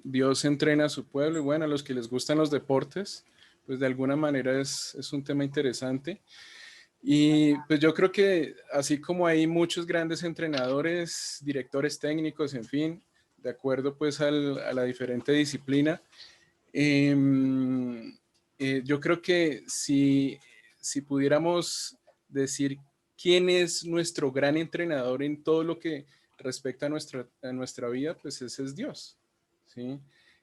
Dios entrena a su pueblo y bueno, a los que les gustan los deportes, pues de alguna manera es un tema interesante. Y pues yo creo que así como hay muchos grandes entrenadores, directores técnicos, en fin, de acuerdo pues a la diferente disciplina, eh, yo creo que si pudiéramos decir quién es nuestro gran entrenador en todo lo que respecta a nuestra vida, pues ese es Dios, ¿sí?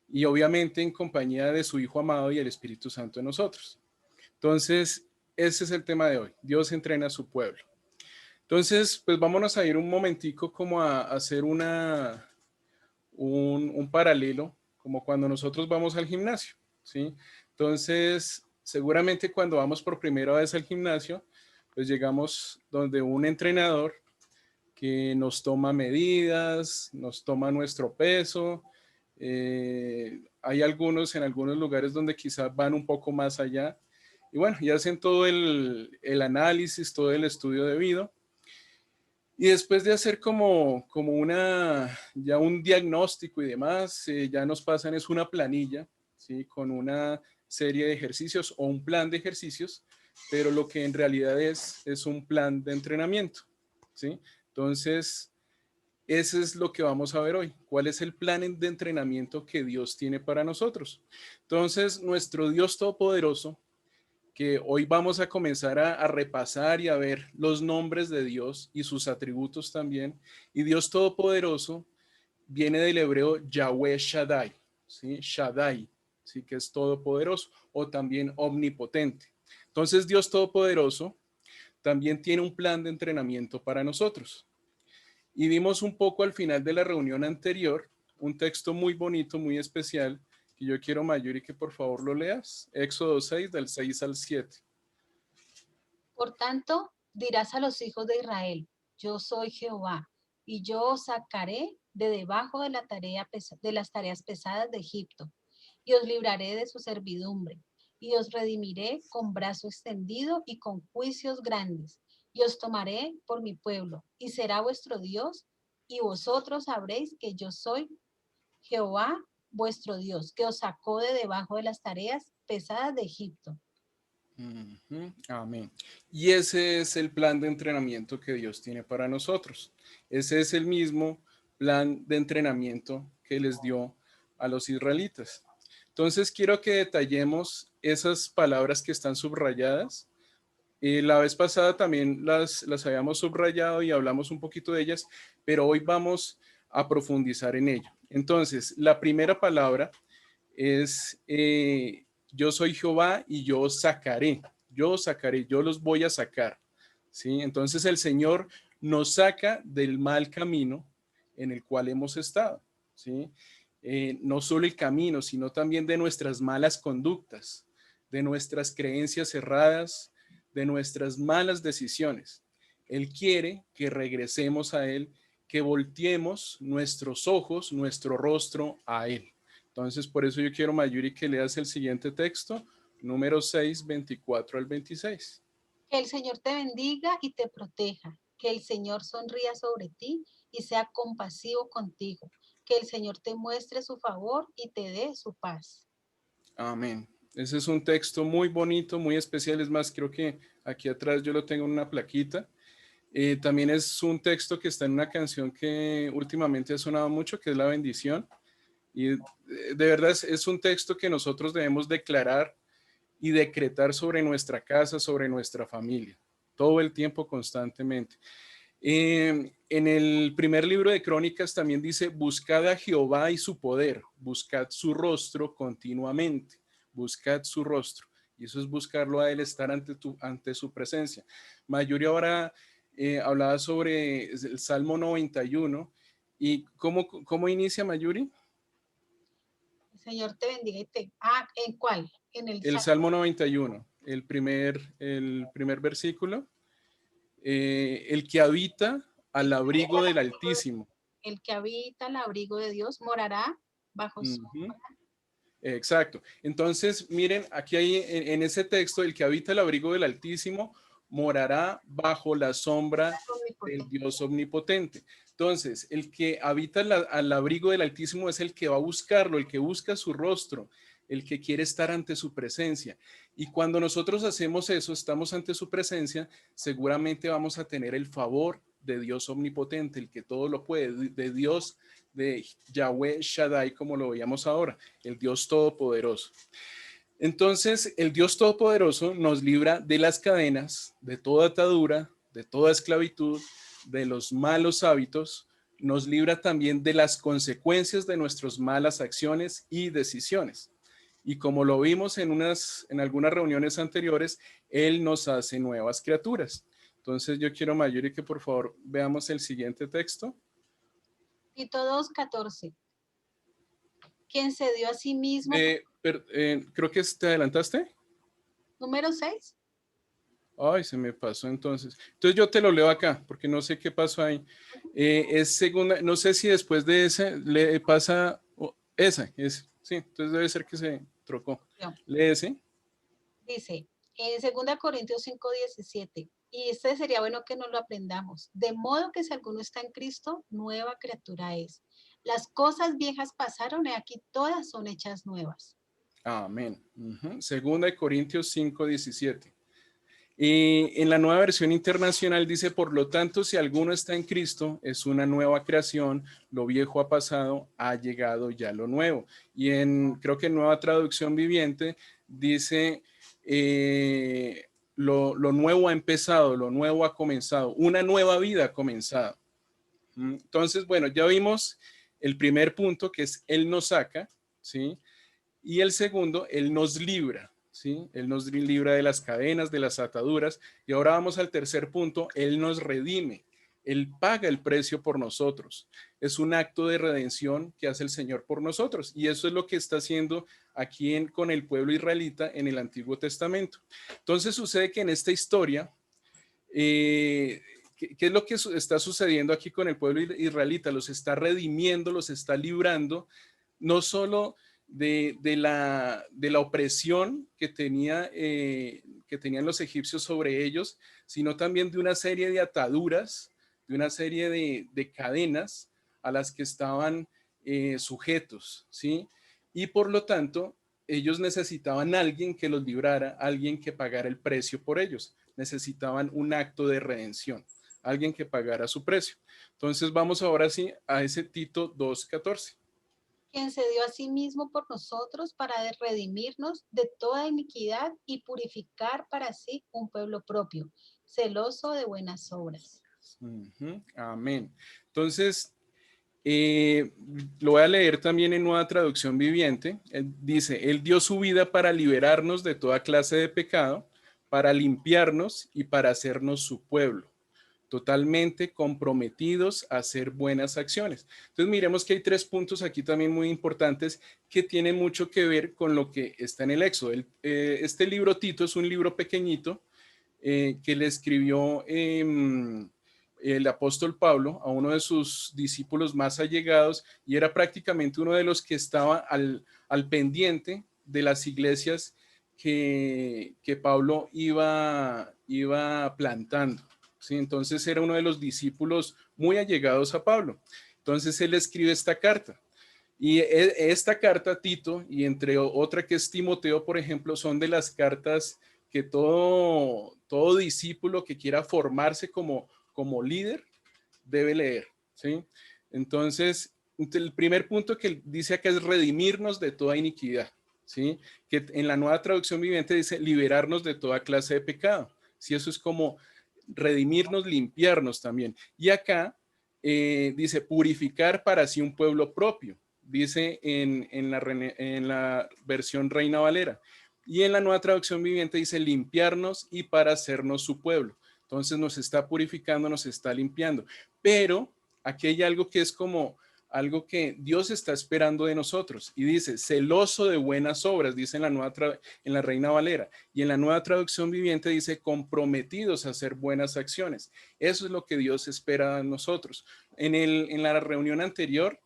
Y obviamente en compañía de su Hijo amado y el Espíritu Santo en nosotros. Entonces, ese es el tema de hoy. Dios entrena a su pueblo. Entonces, pues vámonos a ir un momentico como a hacer un paralelo, como cuando nosotros vamos al gimnasio, ¿sí? Entonces, seguramente cuando vamos por primera vez al gimnasio, pues llegamos donde un entrenador que nos toma medidas, nos toma nuestro peso. Hay algunos en algunos lugares donde quizás van un poco más allá. Y bueno, y hacen todo el análisis, todo el estudio debido. Y después de hacer como ya un diagnóstico y demás, ya nos pasan es una planilla, ¿sí? Con una serie de ejercicios o un plan de ejercicios, pero lo que en realidad es un plan de entrenamiento, ¿sí? Entonces, eso es lo que vamos a ver hoy. ¿Cuál es el plan de entrenamiento que Dios tiene para nosotros? Entonces, nuestro Dios Todopoderoso, que hoy vamos a comenzar a repasar y a ver los nombres de Dios y sus atributos también. Y Dios Todopoderoso viene del hebreo Yahweh Shaddai, ¿sí? Shaddai, ¿sí? Que es todopoderoso o también omnipotente. Entonces Dios Todopoderoso también tiene un plan de entrenamiento para nosotros. Y vimos un poco al final de la reunión anterior un texto muy bonito, muy especial, que yo quiero, Mayuri, que por favor lo leas. Éxodo 6, del 6 al 7. Por tanto, dirás a los hijos de Israel, yo soy Jehová, y yo os sacaré de debajo de de las tareas pesadas de Egipto, y os libraré de su servidumbre, y os redimiré con brazo extendido y con juicios grandes, y os tomaré por mi pueblo, y será vuestro Dios, y vosotros sabréis que yo soy Jehová vuestro Dios, que os sacó de debajo de las tareas pesadas de Egipto. Amén. Y ese es el plan de entrenamiento que Dios tiene para nosotros. Ese es el mismo plan de entrenamiento que les dio a los israelitas. Entonces quiero que detallemos esas palabras que están subrayadas. La vez pasada también las habíamos subrayado y hablamos un poquito de ellas, pero hoy vamos a profundizar en ello. Entonces, la primera palabra es yo soy Jehová y yo sacaré, yo los voy a sacar, ¿sí? Entonces el Señor nos saca del mal camino en el cual hemos estado, ¿sí? No solo el camino, sino también de nuestras malas conductas, de nuestras creencias erradas, de nuestras malas decisiones. Él quiere que regresemos a Él, que volteemos nuestros ojos, nuestro rostro a Él. Entonces, por eso yo quiero, Mayuri, que leas el siguiente texto, número 6, 24 al 26. Que el Señor te bendiga y te proteja. Que el Señor sonría sobre ti y sea compasivo contigo. Que el Señor te muestre su favor y te dé su paz. Amén. Ese es un texto muy bonito, muy especial. Es más, creo que aquí atrás yo lo tengo en una plaquita. También es un texto que está en una canción que últimamente ha sonado mucho, que es La Bendición. Y de verdad es un texto que nosotros debemos declarar y decretar sobre nuestra casa, sobre nuestra familia, todo el tiempo, constantemente. En el primer libro de Crónicas también dice, buscad a Jehová y su poder, buscad su rostro continuamente, buscad su rostro. Y eso es buscarlo a Él, estar ante su presencia. Mayuri ahora hablaba sobre el Salmo 91. ¿Y cómo inicia Mayuri? El Señor te bendiga y te... Ah, ¿en cuál? En el El Salmo. Salmo 91, el primer versículo. El que habita al abrigo del Altísimo. El que habita el abrigo de Dios morará bajo su... Ujú. Exacto. Entonces, miren, aquí hay en ese texto, el que habita el abrigo del Altísimo, morará bajo la sombra del Omnipotente. Dios omnipotente. Entonces, el que habita al abrigo del Altísimo es el que va a buscarlo, el que busca su rostro, el que quiere estar ante su presencia. Y cuando nosotros hacemos eso, estamos ante su presencia, seguramente vamos a tener el favor de Dios omnipotente, el que todo lo puede, de Dios, de Yahweh Shaddai, como lo veíamos ahora, el Dios todopoderoso. Entonces, el Dios todopoderoso nos libra de las cadenas, de toda atadura, de toda esclavitud, de los malos hábitos, nos libra también de las consecuencias de nuestras malas acciones y decisiones. Y como lo vimos en algunas reuniones anteriores, Él nos hace nuevas criaturas. Entonces yo quiero, Mayuri, que por favor veamos el siguiente texto. Tito 2:14. Quien se dio a sí mismo. Creo que te adelantaste. Número 6. Ay, se me pasó entonces. Entonces yo te lo leo acá, porque no sé qué pasó ahí. Es segunda, no sé si después de ese le pasa esa, sí, entonces debe ser que se trocó. Lee ese. Dice, en 2 Corintios 5:17, y este sería bueno que nos lo aprendamos. De modo que si alguno está en Cristo, nueva criatura es. Las cosas viejas pasaron y aquí todas son hechas nuevas. Amén. Segunda de Corintios 5:17. Y en la nueva versión internacional dice, por lo tanto, si alguno está en Cristo, es una nueva creación, lo viejo ha pasado, ha llegado ya lo nuevo. Y creo que en Nueva Traducción Viviente dice, lo nuevo ha empezado, lo nuevo ha comenzado, una nueva vida ha comenzado. Entonces, bueno, ya vimos el primer punto, que es Él nos saca, ¿sí? Y el segundo, Él nos libra, ¿sí? Él nos libra de las cadenas, de las ataduras. Y ahora vamos al tercer punto, Él nos redime. Él paga el precio por nosotros. Es un acto de redención que hace el Señor por nosotros. Y eso es lo que está haciendo aquí con el pueblo israelita en el Antiguo Testamento. Entonces sucede que en esta historia, ¿qué es lo que está sucediendo aquí con el pueblo israelita? Los está redimiendo, los está librando, no solo de la opresión que tenían los egipcios sobre ellos, sino también de una serie de ataduras, de una serie de cadenas a las que estaban sujetos, ¿sí? Y por lo tanto, ellos necesitaban a alguien que los librara, alguien que pagara el precio por ellos. Necesitaban un acto de redención, alguien que pagara su precio. Entonces vamos ahora sí a ese Tito 2:14. Quien se dio a sí mismo por nosotros para redimirnos de toda iniquidad y purificar para sí un pueblo propio, celoso de buenas obras. Amén. Entonces, lo voy a leer también en Nueva Traducción Viviente. Dice, Él dio su vida para liberarnos de toda clase de pecado, para limpiarnos y para hacernos su pueblo, totalmente comprometidos a hacer buenas acciones. Entonces miremos que hay 3 puntos aquí también muy importantes que tienen mucho que ver con lo que está en el Éxodo. Este libro Tito es un libro pequeñito que le escribió el apóstol Pablo a uno de sus discípulos más allegados y era prácticamente uno de los que estaba al pendiente de las iglesias que Pablo iba plantando. ¿Sí? Entonces era uno de los discípulos muy allegados a Pablo. Entonces él escribe esta carta. Y esta carta, Tito, y entre otra que es Timoteo, por ejemplo, son de las cartas que todo discípulo que quiera formarse como líder debe leer, ¿sí? Entonces, el primer punto que dice acá es redimirnos de toda iniquidad, ¿sí? Que en la Nueva Traducción Viviente dice liberarnos de toda clase de pecado, ¿sí? Eso es como redimirnos, limpiarnos también. Y acá dice purificar para sí un pueblo propio, dice en la versión Reina Valera. Y en la Nueva Traducción Viviente dice limpiarnos y para hacernos su pueblo. Entonces nos está purificando, nos está limpiando. Pero aquí hay algo que es como algo que Dios está esperando de nosotros. Y dice, celoso de buenas obras, dice en la Reina Valera. Y en la Nueva Traducción Viviente dice, comprometidos a hacer buenas acciones. Eso es lo que Dios espera de nosotros. En la reunión anterior,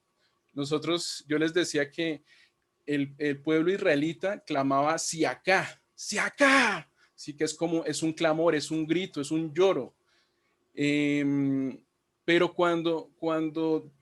yo les decía que el pueblo israelita clamaba, si acá, sí que es como, es un clamor, es un grito, es un lloro. Pero cuando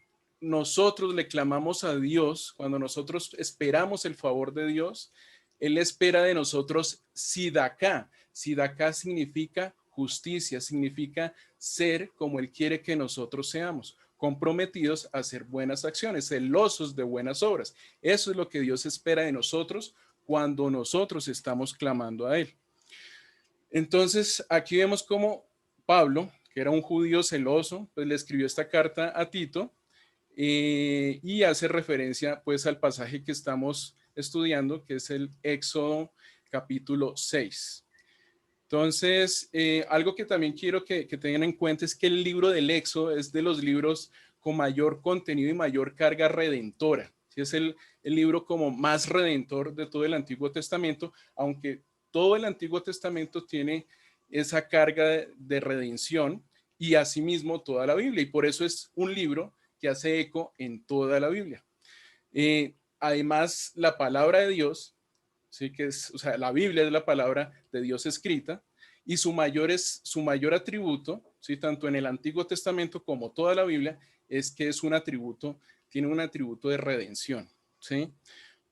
nosotros le clamamos a Dios, cuando nosotros esperamos el favor de Dios, Él espera de nosotros sidaká. Sidaká significa justicia, significa ser como Él quiere que nosotros seamos, comprometidos a hacer buenas acciones, celosos de buenas obras. Eso es lo que Dios espera de nosotros cuando nosotros estamos clamando a Él. Entonces, aquí vemos cómo Pablo, que era un judío celoso, pues le escribió esta carta a Tito y hace referencia pues al pasaje que estamos estudiando, que es el Éxodo capítulo 6. Entonces, algo que también quiero que tengan en cuenta es que el libro del Éxodo es de los libros con mayor contenido y mayor carga redentora. ¿Sí? Es el libro como más redentor de todo el Antiguo Testamento, aunque todo el Antiguo Testamento tiene esa carga de redención y asimismo toda la Biblia. Y por eso es un libro que hace eco en toda la Biblia. Además, la palabra de Dios, ¿sí? Que es, o sea, la Biblia es la palabra de Dios escrita y su mayor atributo, ¿sí? Tanto en el Antiguo Testamento como toda la Biblia, es que es un atributo, tiene un atributo de redención. ¿Sí?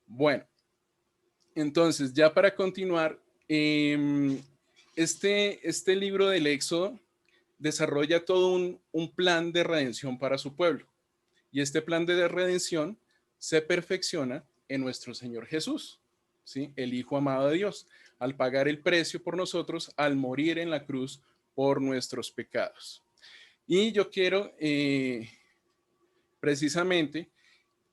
Bueno, entonces ya para continuar, este libro del Éxodo desarrolla todo un plan de redención para su pueblo. Y este plan de redención se perfecciona en nuestro Señor Jesús, ¿sí? El Hijo amado de Dios, al pagar el precio por nosotros, al morir en la cruz por nuestros pecados. Y yo quiero precisamente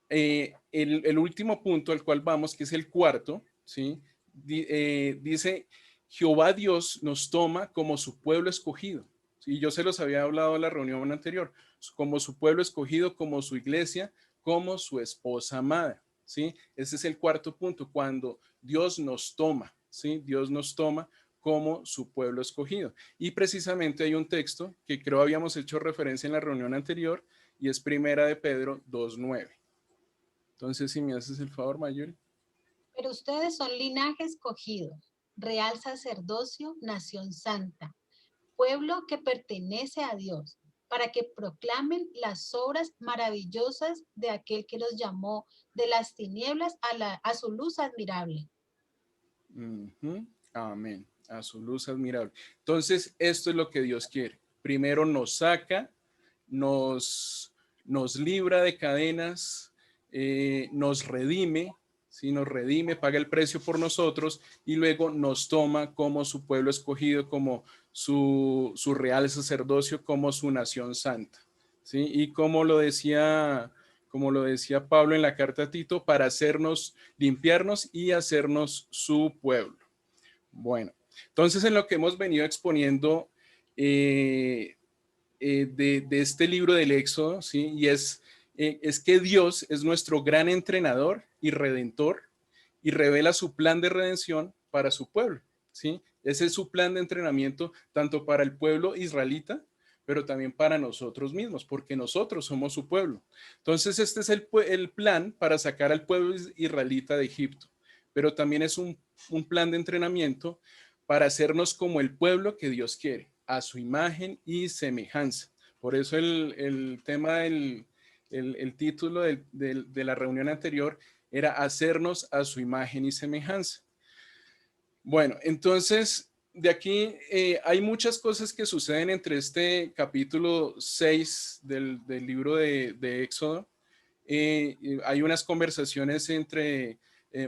el último punto al cual vamos, que es el cuarto, ¿sí? Dice, Jehová Dios nos toma como su pueblo escogido. Y yo se los había hablado en la reunión anterior, como su pueblo escogido, como su iglesia, como su esposa amada. ¿Sí? Ese es el cuarto punto, cuando Dios nos toma, ¿sí? Dios nos toma como su pueblo escogido. Y precisamente hay un texto que creo habíamos hecho referencia en la reunión anterior y es Primera de Pedro 2:9. Entonces, si me haces el favor, Mayuri. Pero ustedes son linaje escogido, real sacerdocio, nación santa, pueblo que pertenece a Dios, para que proclamen las obras maravillosas de aquel que los llamó de las tinieblas a su luz admirable. Amén. A su luz admirable. Entonces, esto es lo que Dios quiere. Primero nos saca, nos libra de cadenas, nos redime, ¿sí? Nos redime, paga el precio por nosotros y luego nos toma como su pueblo escogido, como su real sacerdocio, como su nación santa. ¿Sí? Y como lo decía Pablo en la carta a Tito, para hacernos, limpiarnos y hacernos su pueblo. Bueno, entonces en lo que hemos venido exponiendo de este libro del Éxodo, ¿sí? Y es que Dios es nuestro gran entrenador y redentor y revela su plan de redención para su pueblo, ¿sí? Ese es su plan de entrenamiento tanto para el pueblo israelita, pero también para nosotros mismos, porque nosotros somos su pueblo. Entonces, este es el plan para sacar al pueblo israelita de Egipto, pero también es un plan de entrenamiento para hacernos como el pueblo que Dios quiere, a su imagen y semejanza. Por eso el tema el título de la reunión anterior era hacernos a su imagen y semejanza. Bueno, entonces de aquí hay muchas cosas que suceden entre este capítulo 6 del libro de Éxodo. Hay unas conversaciones entre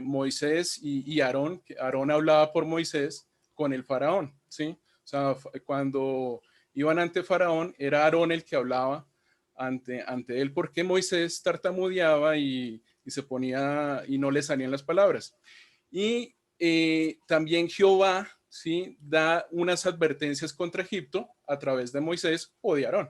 Moisés y Aarón. Aarón hablaba por Moisés con el faraón, ¿sí? O sea, cuando iban ante faraón, era Aarón el que hablaba ante él, porque Moisés tartamudeaba y se ponía y no le salían las palabras. Y también Jehová, ¿sí? Da unas advertencias contra Egipto a través de Moisés o de Aarón.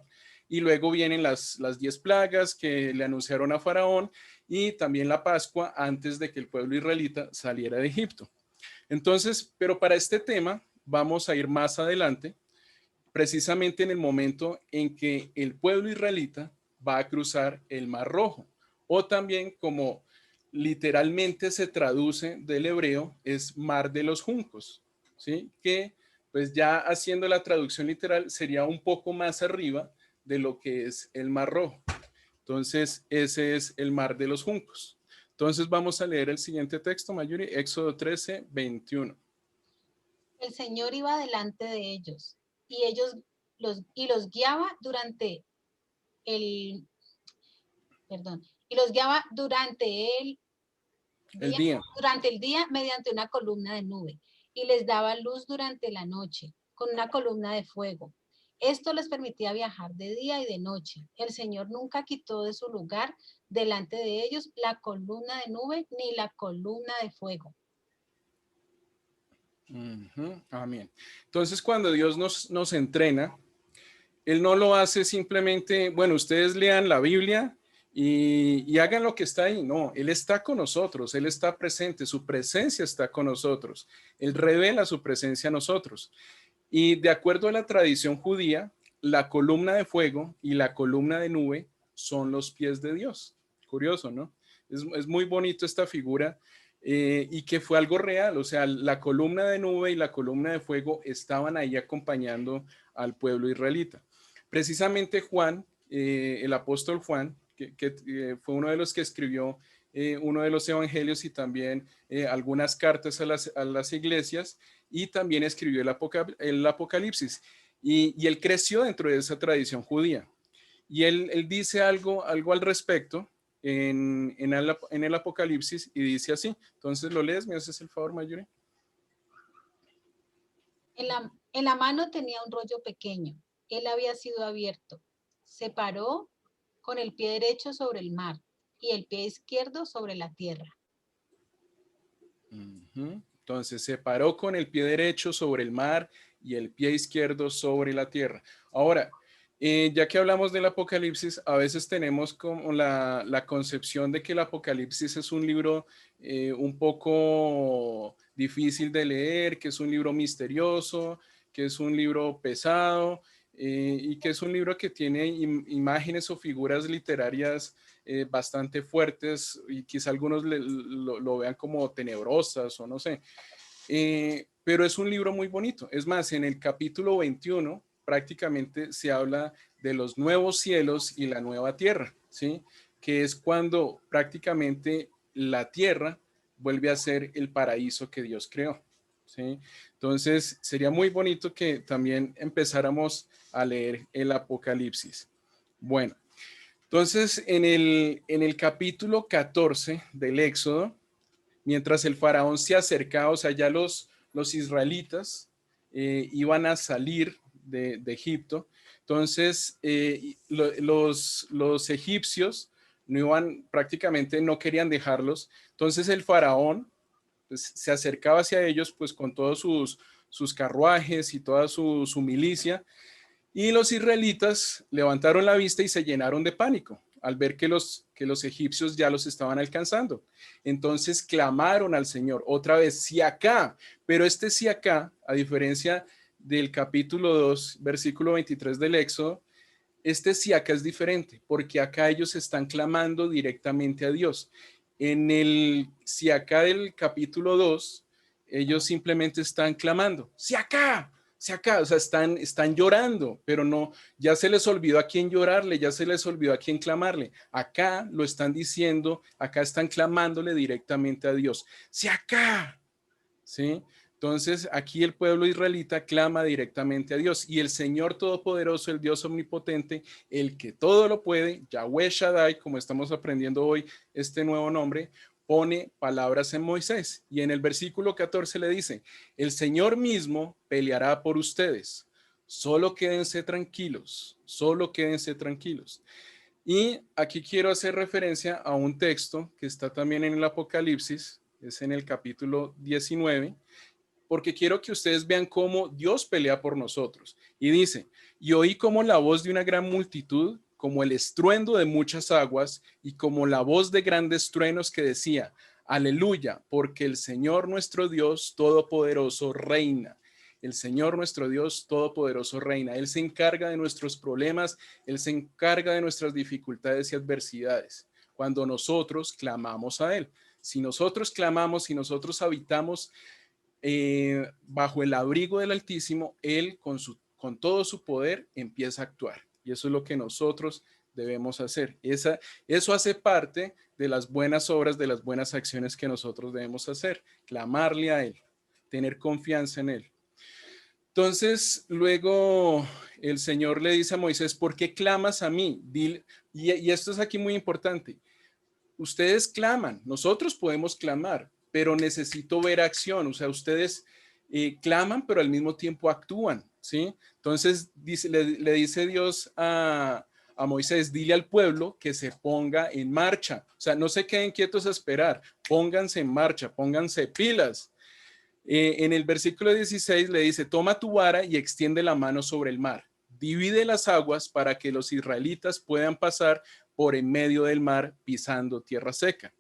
Y luego vienen las 10 plagas que le anunciaron a Faraón y también la Pascua antes de que el pueblo israelita saliera de Egipto. Entonces, pero para este tema vamos a ir más adelante, precisamente en el momento en que el pueblo israelita va a cruzar el Mar Rojo, o también como literalmente se traduce del hebreo, es Mar de los Juncos, ¿sí? Que pues ya haciendo la traducción literal sería un poco más arriba de lo que es el Mar Rojo. Entonces, ese es el Mar de los Juncos. Entonces, vamos a leer el siguiente texto, Mayuri, Éxodo 13, 21. El Señor iba delante de ellos y los guiaba durante el, perdón, y los guiaba El día. durante el día mediante una columna de nube y les daba luz durante la noche con una columna de fuego. Esto les permitía viajar de día y de noche. El Señor nunca quitó de su lugar delante de ellos la columna de nube ni la columna de fuego. Amén. Entonces, cuando Dios nos entrena, Él no lo hace simplemente, bueno, ustedes lean la Biblia y hagan lo que está ahí. No, Él está con nosotros, Él está presente, su presencia está con nosotros. Él revela su presencia a nosotros. Y de acuerdo a la tradición judía, la columna de fuego y la columna de nube son los pies de Dios. Curioso, ¿no? Es muy bonito esta figura y que fue algo real. O sea, la columna de nube y la columna de fuego estaban ahí acompañando al pueblo israelita. Precisamente Juan, el apóstol Juan, que fue uno de los que escribió uno de los evangelios y también algunas cartas a las iglesias, y también escribió el Apocalipsis. Y él creció dentro de esa tradición judía. Y él dice algo al respecto en el Apocalipsis y dice así. Entonces, ¿lo lees? ¿Me haces el favor, Mayuri? En la mano tenía un rollo pequeño. Él había sido abierto. Se paró con el pie derecho sobre el mar y el pie izquierdo sobre la tierra. Entonces se paró con el pie derecho sobre el mar y el pie izquierdo sobre la tierra. Ahora, ya que hablamos del Apocalipsis, a veces tenemos como la concepción de que el Apocalipsis es un libro un poco difícil de leer, que es un libro misterioso, que es un libro pesado y que es un libro que tiene imágenes o figuras literarias bastante fuertes y quizá algunos lo vean como tenebrosas o no sé. Pero es un libro muy bonito. Es más, en el capítulo 21 prácticamente se habla de los nuevos cielos y la nueva tierra, ¿sí? Que es cuando prácticamente la tierra vuelve a ser el paraíso que Dios creó, ¿sí? Entonces, sería muy bonito que también empezáramos a leer el Apocalipsis. Bueno, entonces en el capítulo 14 del Éxodo, mientras el faraón se acercaba, o sea, ya los israelitas iban a salir de Egipto, entonces los egipcios no iban, prácticamente no querían dejarlos, entonces el faraón pues, se acercaba hacia ellos pues con todos sus carruajes y toda su milicia, y los israelitas levantaron la vista y se llenaron de pánico al ver que los egipcios ya los estaban alcanzando. Entonces clamaron al Señor otra vez, si acá, pero este si acá, a diferencia del capítulo 2, versículo 23 del Éxodo, este si acá es diferente, porque acá ellos están clamando directamente a Dios. En el si acá del capítulo 2, ellos simplemente están clamando, si acá, o sea, están llorando, pero no, ya se les olvidó a quién llorarle, ya se les olvidó a quién clamarle. Acá lo están diciendo, acá están clamándole directamente a Dios. Si acá, ¿sí? Entonces, aquí el pueblo israelita clama directamente a Dios y el Señor Todopoderoso, el Dios Omnipotente, el que todo lo puede, Yahweh Shaddai, como estamos aprendiendo hoy este nuevo nombre, pone palabras en Moisés y en el versículo 14 le dice, el Señor mismo peleará por ustedes, solo quédense tranquilos, solo quédense tranquilos. Y aquí quiero hacer referencia a un texto que está también en el Apocalipsis, es en el capítulo 19, porque quiero que ustedes vean cómo Dios pelea por nosotros. Y dice, y oí como la voz de una gran multitud, como el estruendo de muchas aguas y como la voz de grandes truenos que decía, aleluya, porque el Señor nuestro Dios Todopoderoso reina. El Señor nuestro Dios Todopoderoso reina. Él se encarga de nuestros problemas, Él se encarga de nuestras dificultades y adversidades. Cuando nosotros clamamos a Él. Si nosotros clamamos, si nosotros habitamos bajo el abrigo del Altísimo, Él con todo su poder empieza a actuar. Y eso es lo que nosotros debemos hacer. Eso hace parte de las buenas obras, de las buenas acciones que nosotros debemos hacer. Clamarle a Él, tener confianza en Él. Entonces, luego el Señor le dice a Moisés, ¿por qué clamas a mí? Y esto es aquí muy importante. Ustedes claman, nosotros podemos clamar, pero necesito ver acción. O sea, ustedes claman, pero al mismo tiempo actúan, ¿sí? Entonces le dice Dios a Moisés, dile al pueblo que se ponga en marcha. O sea, no se queden quietos a esperar, pónganse en marcha, pónganse pilas. En el versículo 16 le dice, toma tu vara y extiende la mano sobre el mar. Divide las aguas para que los israelitas puedan pasar por en medio del mar pisando tierra seca.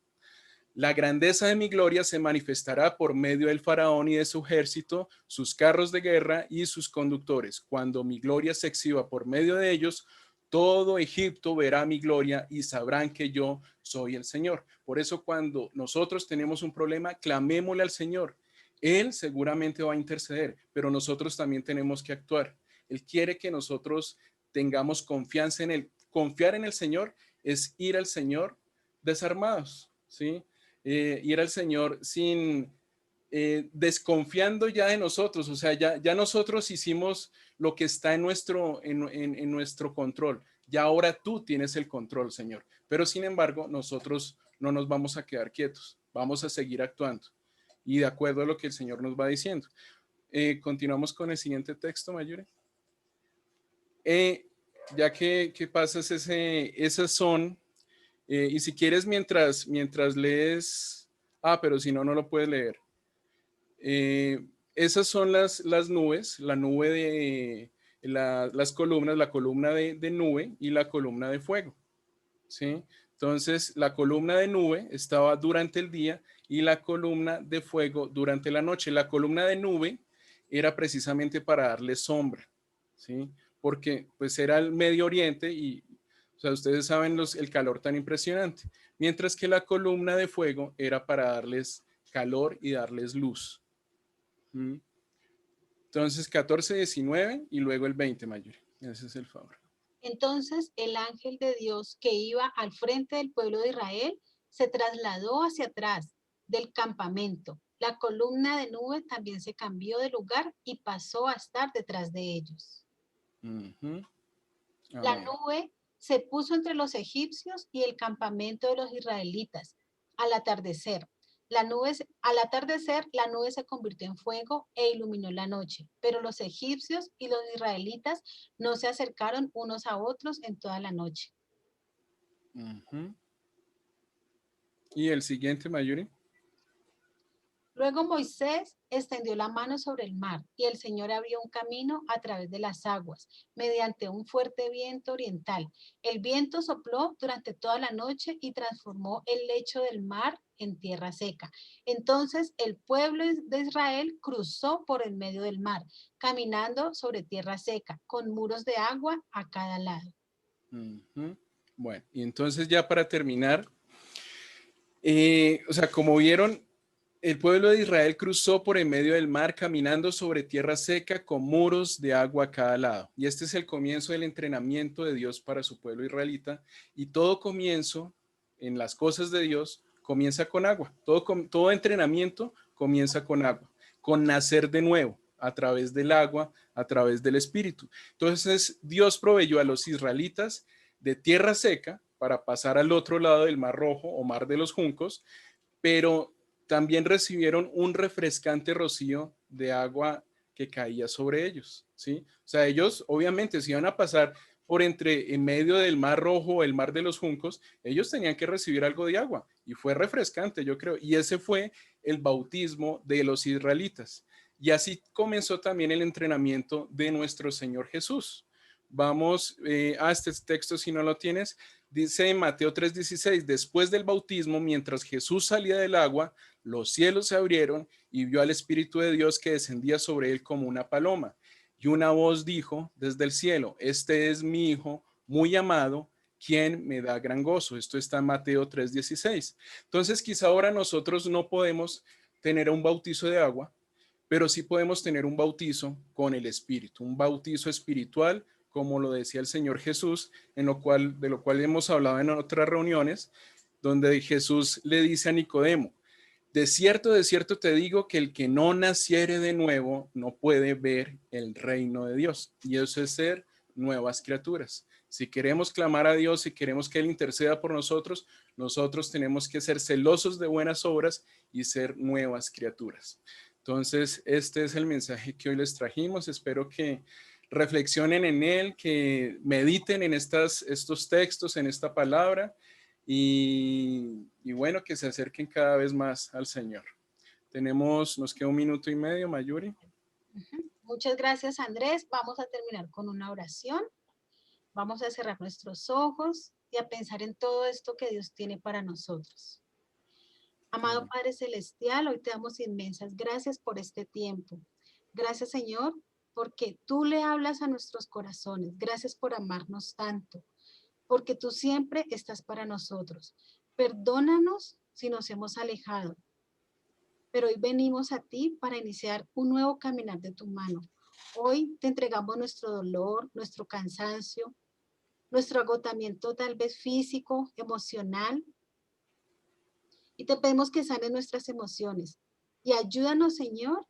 La grandeza de mi gloria se manifestará por medio del faraón y de su ejército, sus carros de guerra y sus conductores. Cuando mi gloria se exhiba por medio de ellos, todo Egipto verá mi gloria y sabrán que yo soy el Señor. Por eso cuando nosotros tenemos un problema, clamémosle al Señor. Él seguramente va a interceder, pero nosotros también tenemos que actuar. Él quiere que nosotros tengamos confianza en Él. Confiar en el Señor es ir al Señor desarmados, ¿sí? Ir al Señor sin desconfiando ya de nosotros, o sea, ya nosotros hicimos lo que está en nuestro control, ya ahora tú tienes el control, Señor, pero sin embargo nosotros no nos vamos a quedar quietos, vamos a seguir actuando y de acuerdo a lo que el Señor nos va diciendo. Continuamos con el siguiente texto, Mayure. Ya que pasas esas son, y si quieres mientras lees, pero si no, no lo puedes leer. Esas son las nubes, la nube de las columnas, la columna de nube y la columna de fuego, ¿sí? Entonces, la columna de nube estaba durante el día y la columna de fuego durante la noche. La columna de nube era precisamente para darle sombra, ¿sí? Porque pues era el Medio Oriente y, o sea, ustedes saben el calor tan impresionante. Mientras que la columna de fuego era para darles calor y darles luz. Entonces, 14, 19 y luego el 20, Mayor. Ese es el favor. Entonces el ángel de Dios que iba al frente del pueblo de Israel se trasladó hacia atrás del campamento. La columna de nube también se cambió de lugar y pasó a estar detrás de ellos. La nube se puso entre los egipcios y el campamento de los israelitas. Al atardecer, al atardecer, la nube se convirtió en fuego e iluminó la noche, pero los egipcios y los israelitas no se acercaron unos a otros en toda la noche. Y el siguiente, Mayuri. Luego Moisés extendió la mano sobre el mar y el Señor abrió un camino a través de las aguas mediante un fuerte viento oriental. El viento sopló durante toda la noche y transformó el lecho del mar en tierra seca. Entonces el pueblo de Israel cruzó por el medio del mar, caminando sobre tierra seca, con muros de agua a cada lado. Bueno, y entonces ya para terminar, o sea, como vieron, el pueblo de Israel cruzó por en medio del mar caminando sobre tierra seca con muros de agua a cada lado. Y este es el comienzo del entrenamiento de Dios para su pueblo israelita. Y todo comienzo en las cosas de Dios comienza con agua. Todo entrenamiento comienza con agua, con nacer de nuevo a través del agua, a través del Espíritu. Entonces Dios proveyó a los israelitas de tierra seca para pasar al otro lado del Mar Rojo o Mar de los Juncos, pero también recibieron un refrescante rocío de agua que caía sobre ellos, ¿sí? O sea, ellos obviamente si iban a pasar en medio del Mar Rojo, el Mar de los Juncos, ellos tenían que recibir algo de agua y fue refrescante, yo creo, y ese fue el bautismo de los israelitas. Y así comenzó también el entrenamiento de nuestro Señor Jesús. Vamos a este texto si no lo tienes. Dice en Mateo 3:16, después del bautismo, mientras Jesús salía del agua, los cielos se abrieron y vio al Espíritu de Dios que descendía sobre él como una paloma. Y una voz dijo desde el cielo, este es mi Hijo muy amado, quien me da gran gozo. Esto está en Mateo 3:16. Entonces quizá ahora nosotros no podemos tener un bautizo de agua, pero sí podemos tener un bautizo con el Espíritu, un bautizo espiritual, como lo decía el Señor Jesús, de lo cual hemos hablado en otras reuniones, donde Jesús le dice a Nicodemo, de cierto te digo que el que no naciere de nuevo no puede ver el reino de Dios. Y eso es ser nuevas criaturas. Si queremos clamar a Dios, si queremos que Él interceda por nosotros, nosotros tenemos que ser celosos de buenas obras y ser nuevas criaturas. Entonces, este es el mensaje que hoy les trajimos. Espero que reflexionen en él, que mediten en estos textos, en esta palabra y bueno, que se acerquen cada vez más al Señor. Nos queda 1 minuto y medio, Mayuri. Muchas gracias, Andrés. Vamos a terminar con una oración. Vamos a cerrar nuestros ojos y a pensar en todo esto que Dios tiene para nosotros. Amado Padre Celestial, hoy te damos inmensas gracias por este tiempo. Gracias, Señor, porque tú le hablas a nuestros corazones. Gracias por amarnos tanto, porque tú siempre estás para nosotros. Perdónanos si nos hemos alejado, pero hoy venimos a ti para iniciar un nuevo caminar de tu mano. Hoy te entregamos nuestro dolor, nuestro cansancio, nuestro agotamiento tal vez físico, emocional, y te pedimos que sanes nuestras emociones y ayúdanos, Señor,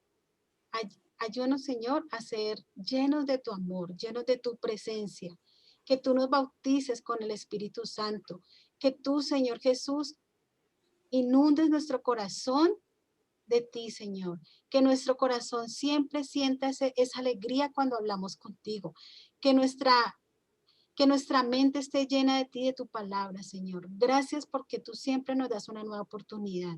a ser llenos de tu amor, llenos de tu presencia, que tú nos bautices con el Espíritu Santo, que tú, Señor Jesús, inundes nuestro corazón de ti, Señor, que nuestro corazón siempre sienta esa alegría cuando hablamos contigo, que nuestra mente esté llena de ti, de tu palabra, Señor. Gracias porque tú siempre nos das una nueva oportunidad.